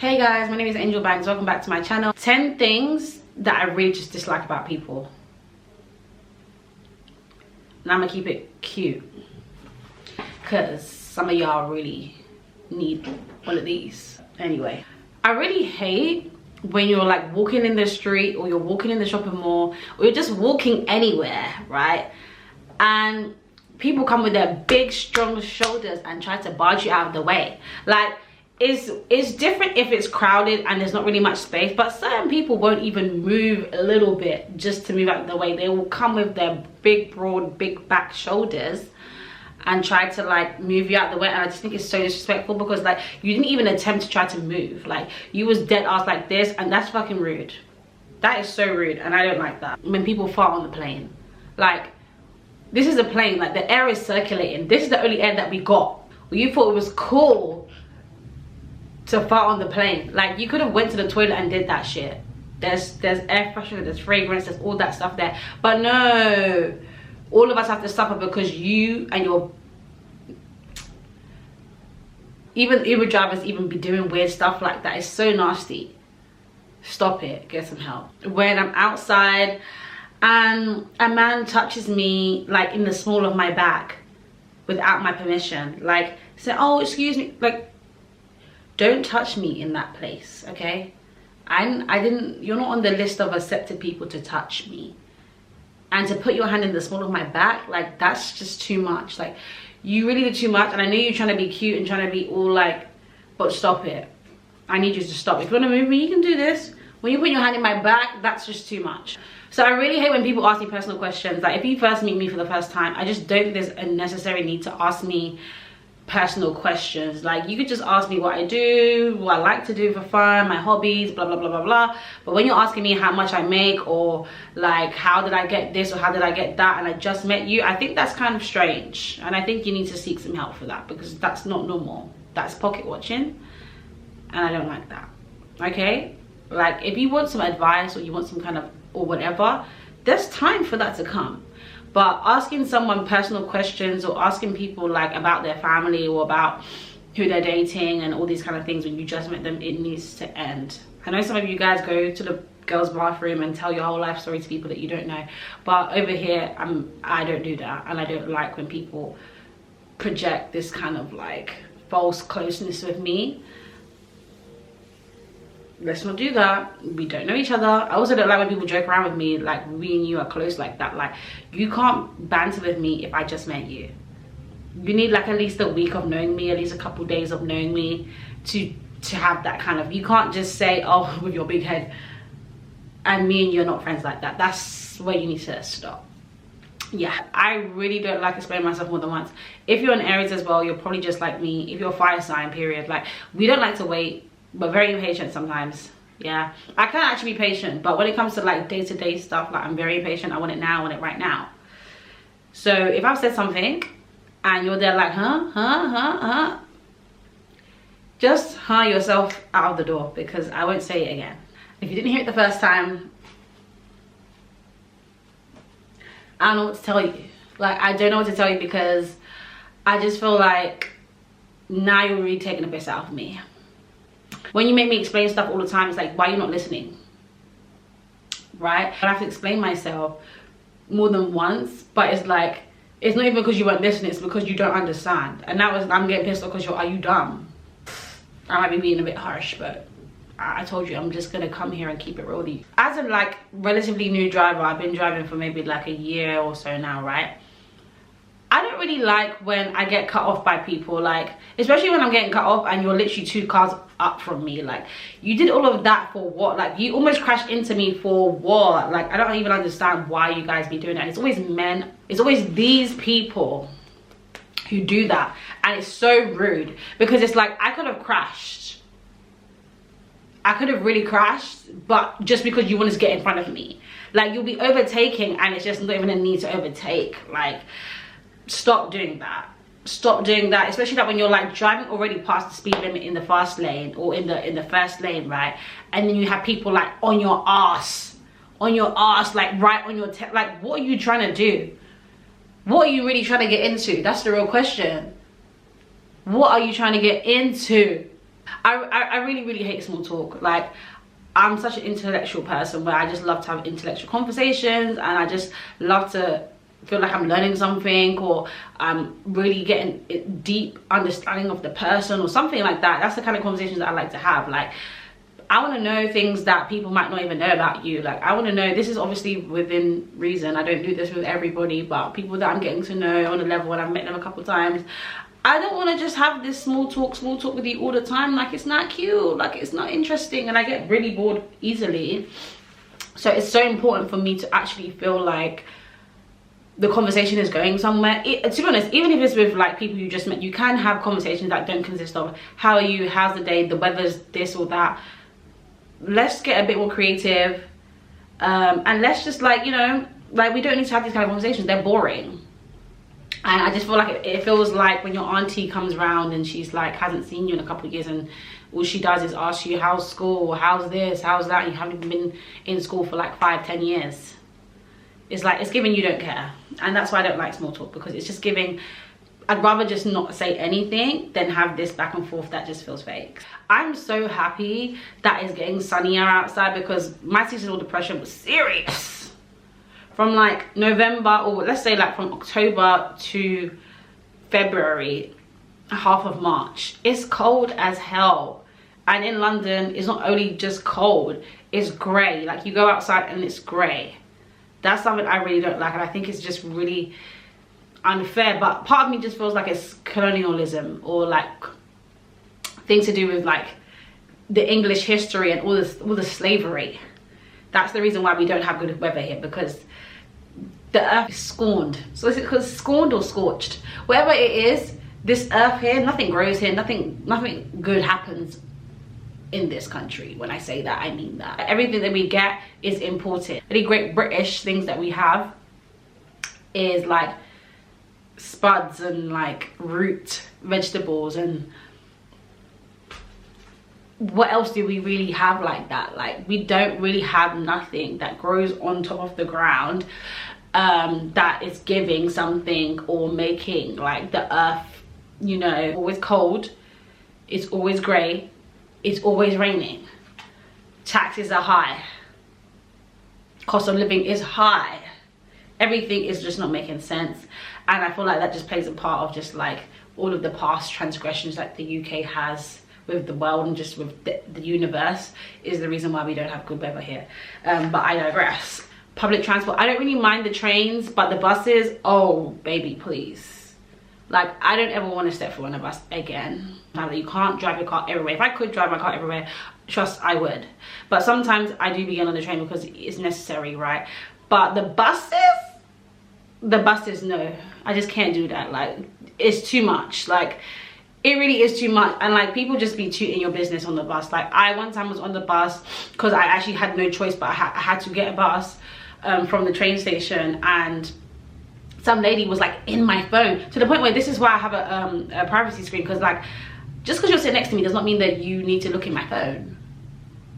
Hey guys, my name is Angel Banks. Welcome back to my channel. 10 things that I really just dislike about people. And I'm gonna keep it cute because some of y'all really need one of these. Anyway, I really hate when you're like walking in the street or you're walking in the shopping mall or you're just walking anywhere, right? And people come with their big strong shoulders and try to barge you out of the way. Like, it's different if it's crowded and there's not really much space, but certain people won't even move a little bit just to move out of the way. They will come with their big broad big back shoulders and try to like move you out of the way, and I just think it's so disrespectful because like you didn't even attempt to try to move. Like, you was dead ass like this, and that's fucking rude. That is so rude, and I don't like that. When people fart on the plane, like, this is a plane, like the air is circulating. This is the only air that we got. Well, you thought it was cool to fart on the plane. Like, you could have went to the toilet and did that shit. There's air freshener, there's fragrance, there's all that stuff there. But no, all of us have to suffer because you and your even Uber drivers even be doing weird stuff like that. It's so nasty. Stop it. Get some help. When I'm outside and a man touches me like in the small of my back without my permission, like say, oh excuse me, like, don't touch me in that place, okay? You're not on the list of accepted people to touch me. And to put your hand in the small of my back, like, that's just too much. Like, you really did too much, and I know you're trying to be cute and trying to be all like, but stop it. I need you to stop. If you want to move me, you can do this. When you put your hand in my back, that's just too much. So I really hate when people ask me personal questions. Like, if you first meet me for the first time, I just don't think there's a necessary need to ask me personal questions. Like, you could just ask me what I do, what I like to do for fun, my hobbies, blah blah blah blah blah. But when you're asking me how much I make, or like how did I get this or how did I get that, and I just met you, I think that's kind of strange, and I think you need to seek some help for that, because that's not normal. That's pocket watching, and I don't like that. Okay, like, if you want some advice or you want some kind of or whatever, there's time for that to come. But asking someone personal questions or asking people like about their family or about who they're dating and all these kind of things when you just met them, it needs to end. I know some of you guys go to the girls' bathroom and tell your whole life story to people that you don't know, but over here I don't do that, and I don't like when people project this kind of like false closeness with me. Let's not do that. We don't know each other. I also don't like when people joke around with me like me and you are close like that. Like, you can't banter with me if I just met you. You need like at least a week of knowing me, at least a couple days of knowing me to have that kind of, you can't just say, oh, with your big head, and me and you're not friends like that. That's where you need to stop. Yeah, I really don't like explaining myself more than once. If you're an Aries as well, you're probably just like me. If you're a fire sign, period, like, we don't like to wait. But very impatient sometimes. Yeah, I can actually be patient, but when it comes to like day-to-day stuff, like, I'm very impatient. I want it now, I want it right now. So if I've said something and you're there like, huh, just yourself out of the door, because I won't say it again. If you didn't hear it the first time, I don't know what to tell you. Like, I don't know what to tell you, because I just feel like now you're really taking a piss out of me. When you make me explain stuff all the time, it's like, why are you not listening? Right? I have to explain myself more than once, but it's like, it's not even because you weren't listening, it's because you don't understand. And that was, I'm getting pissed off because are you dumb? I might be being a bit harsh, but I told you, I'm just gonna come here and keep it real with you. As a like relatively new driver, I've been driving for maybe like a year or so now, right? I don't really like when I get cut off by people, like, especially when I'm getting cut off and you're literally 2 cars up from me. Like, you did all of that for what? Like, you almost crashed into me for what? Like, I don't even understand why you guys be doing that. It's always men, it's always these people who do that, and it's so rude, because it's like, I could have crashed. I could have really crashed, but just because you wanted to get in front of me. Like, you'll be overtaking and it's just not even a need to overtake. Like, stop doing that. Stop doing that, especially that when you're like driving already past the speed limit in the fast lane or in the first lane, right? And then you have people like on your ass, like right on your like, what are you trying to do? What are you really trying to get into? That's the real question. What are you trying to get into? I really hate small talk. Like, I'm such an intellectual person where I just love to have intellectual conversations, and I just love to feel like I'm learning something, or I'm really getting a deep understanding of the person or something like that. That's the kind of conversations that I like to have. Like, I want to know things that people might not even know about you. Like, I want to know, this is obviously within reason, I don't do this with everybody, but people that I'm getting to know on a level when I've met them a couple times, I don't want to just have this small talk with you all the time. Like, it's not cute, like it's not interesting, and I get really bored easily. So it's so important for me to actually feel like the conversation is going somewhere. To be honest, even if it's with like people you just met, you can have conversations that don't consist of how are you, how's the day, the weather's this or that. Let's get a bit more creative, and let's just, like, you know, like, we don't need to have these kind of conversations. They're boring. And I just feel like it feels like when your auntie comes around and she's like hasn't seen you in a couple of years, and all she does is ask you how's school, how's this, how's that, and you haven't been in school for like 5-10 years. It's like, it's giving you don't care. And that's why I don't like small talk, because it's just giving, I'd rather just not say anything than have this back and forth that just feels fake. I'm so happy that it's getting sunnier outside, because my seasonal depression was serious. From like November, or let's say like from October to February, half of March, it's cold as hell. And in London, it's not only just cold, it's grey. Like, you go outside and it's grey. That's something I really don't like, and I think it's just really unfair. But part of me just feels like it's colonialism, or like things to do with like the English history and all the slavery. That's the reason why we don't have good weather here, because the earth is scorned. So is it because scorned or scorched? Whatever it is, this earth here, nothing grows here, nothing good happens in this country. When I say that, I mean that. Everything that we get is imported. Really great British things that we have is like spuds and like root vegetables, and what else do we really have like that? Like, we don't really have nothing that grows on top of the ground that is giving something or making like the earth, you know, always cold, it's always grey, it's always raining, taxes are high, cost of living is high, everything is just not making sense. And I feel like that just plays a part of just like all of the past transgressions that the UK has with the world and just with the universe is the reason why we don't have good weather here. But I digress. Public transport, I don't really mind the trains, but the buses, oh baby, please. Like, I don't ever want to step foot on a bus again. Now that you can't drive your car everywhere. If I could drive my car everywhere, trust, I would. But sometimes I do begin on the train because it's necessary, right? But the buses, no, I just can't do that. Like, it's too much. Like, it really is too much. And like, people just be too in your business on the bus. Like, I one time was on the bus because I actually had no choice, but I had to get a bus from the train station, and some lady was like in my phone, to the point where this is why I have a privacy screen, because like, just because you're sitting next to me does not mean that you need to look in my phone.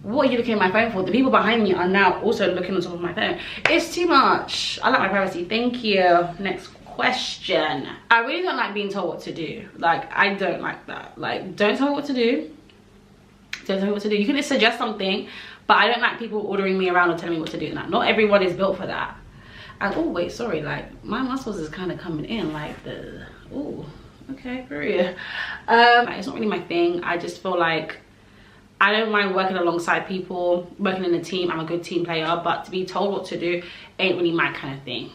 What are you looking at my phone for? The people behind me are now also looking on top of my phone. It's too much. I like my privacy. Thank you. Next question. I really don't like being told what to do. Like, I don't like that. Like, don't tell me what to do. Don't tell me what to do. You can just suggest something, but I don't like people ordering me around or telling me what to do. Not everyone is built for that. And oh wait, sorry, like my muscles is kind of coming in, like the, oh, okay, for real. It's not really my thing. I just feel like I don't mind working alongside people, working in a team. I'm a good team player, but to be told what to do ain't really my kind of thing.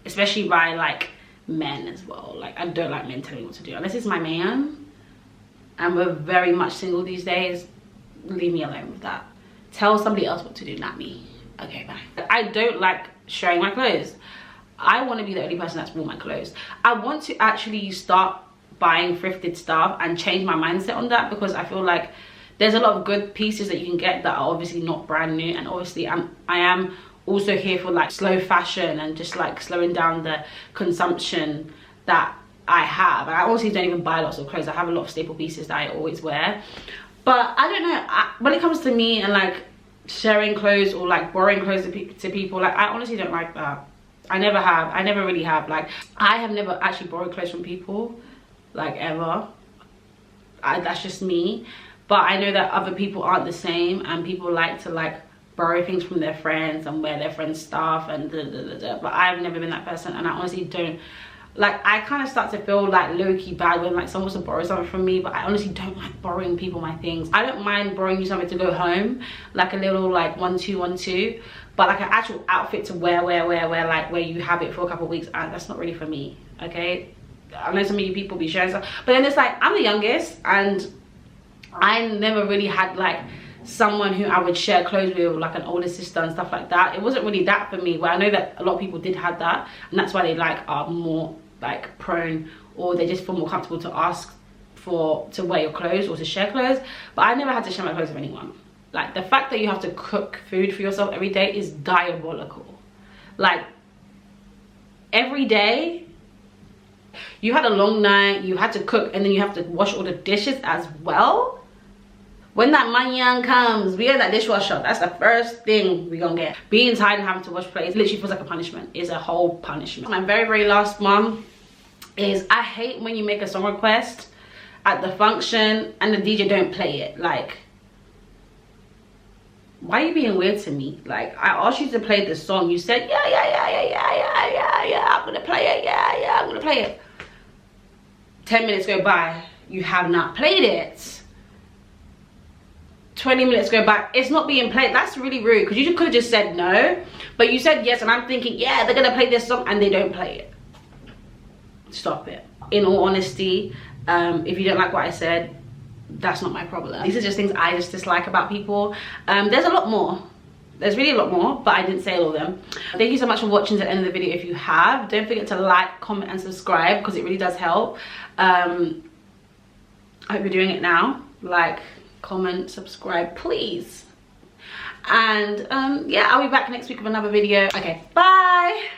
Especially by like men as well. Like, I don't like men telling me what to do unless it's my man, and we're very much single these days. Leave me alone with that. Tell somebody else what to do, not me. Okay, bye. I don't like sharing my clothes. I want to be the only person that's worn my clothes. I want to actually start buying thrifted stuff and change my mindset on that, because I feel like there's a lot of good pieces that you can get that are obviously not brand new, and obviously I am also here for like slow fashion and just like slowing down the consumption that I have. And I honestly don't even buy lots of clothes. I have a lot of staple pieces that I always wear. But I don't know, when it comes to me and like sharing clothes or like borrowing clothes to people, like I honestly don't like that. I never have. I never really have. Like, I have never actually borrowed clothes from people, like ever. That's just me. But I know that other people aren't the same, and people like to like borrow things from their friends and wear their friends' stuff and but I've never been that person, and I honestly don't like. I kind of start to feel like low-key bad when like someone wants to borrow something from me, but I honestly don't like borrowing people my things. I don't mind borrowing you something to go home, like a little like 1-2-1-2, but like an actual outfit to wear like where you have it for a couple of weeks, that's not really for me. Okay, I know some of you people be sharing stuff, but then it's like I'm the youngest, and I never really had like someone who I would share clothes with, like an older sister and stuff like that. It wasn't really that for me, but I know that a lot of people did have that, and that's why they like are more like prone, or they just feel more comfortable to ask to wear your clothes or to share clothes. But I never had to share my clothes with anyone. Like the fact that you have to cook food for yourself every day is diabolical. Like every day you had a long night, you had to cook, and then you have to wash all the dishes as well. When that manyan comes, we get that dishwasher. That's the first thing we gonna get. Being tired and having to wash plates literally feels like a punishment. It's a whole punishment. My very last one is, I hate when you make a song request at the function and the DJ don't play it. Like, why are you being weird to me? Like, I asked you to play the song. You said, yeah, I'm gonna play it. Yeah, I'm gonna play it. 10 minutes go by, you have not played it. 20 minutes go by, it's not being played. That's really rude, because you could have just said no, but you said yes, and I'm thinking, yeah, they're gonna play this song, and they don't play it. Stop it. In all honesty, if you don't like what I said, that's not my problem. These are just things I just dislike about people. There's a lot more. There's really a lot more, but I didn't say all of them. Thank you so much for watching to the end of the video. If you have, don't forget to like, comment, and subscribe, because it really does help. I hope you're doing it now. Like, comment, subscribe, please. And yeah, I'll be back next week with another video. Okay, bye.